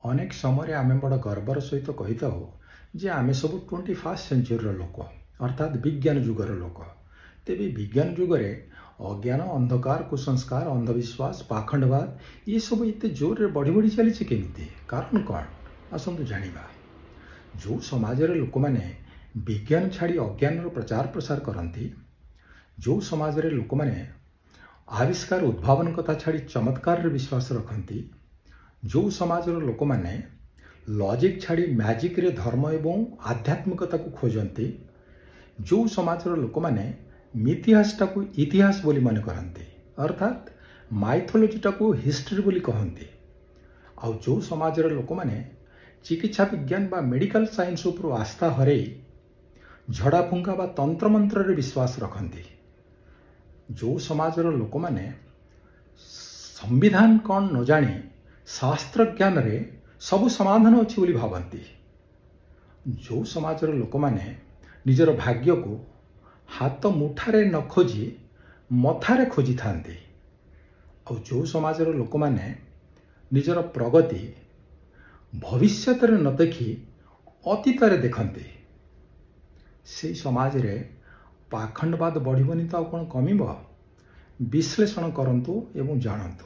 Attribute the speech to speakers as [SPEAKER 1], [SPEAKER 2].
[SPEAKER 1] अनेक समय आमे बड़ गर्वर सहित कही जे आमे सब 21st सेंचुरी लोक अर्थात विज्ञान जुगर लोक। तेबे विज्ञान जुगरे अज्ञान अंधकार कुसंस्कार अंधविश्वास पाखंडवाद ये सब इतने जोर रे बढ़ी बढ़ी चली केमिति कारण कौन आसतु जानिबा। जो समाज रे लोक माने विज्ञान छाड़ी अज्ञान प्रचार प्रसार करती, जो समाज रे लोक माने आविष्कार उद्भावन कथा छाड़ी चमत्कार रे विश्वास रखती, जो समाज लोक माने लॉजिक छाड़ी मैजिक रे धर्म एवं आध्यात्मिकता को खोजती, जो समाज लोक माने मिथिहासटा को इतिहास बोली माने करती अर्थात माइथोलॉजीटा को हिस्ट्री बोली कहती, आउ जो समाज लोक माने चिकित्सा विज्ञान बा मेडिकल साइंस उपर आस्था हरई झड़ा फुंका बा तंत्र मंत्र रे विश्वास रखती, जो समाज लोक माने संविधान कौन न जानी शास्त्र ज्ञान रे सबु समाधान अच्छी बोली भावती, जो समाज लोक माने निजर भाग्य को हाथ मुठारे न खोजी मथारे खोजी थांती, और जो समाज लोक माने निजर प्रगति भविष्य न देखी अतीत देखते, से समाज रे पाखंडवाद बढ़िबनी तो कौन कमिब। विश्लेषण करंतु एवं जानंतु।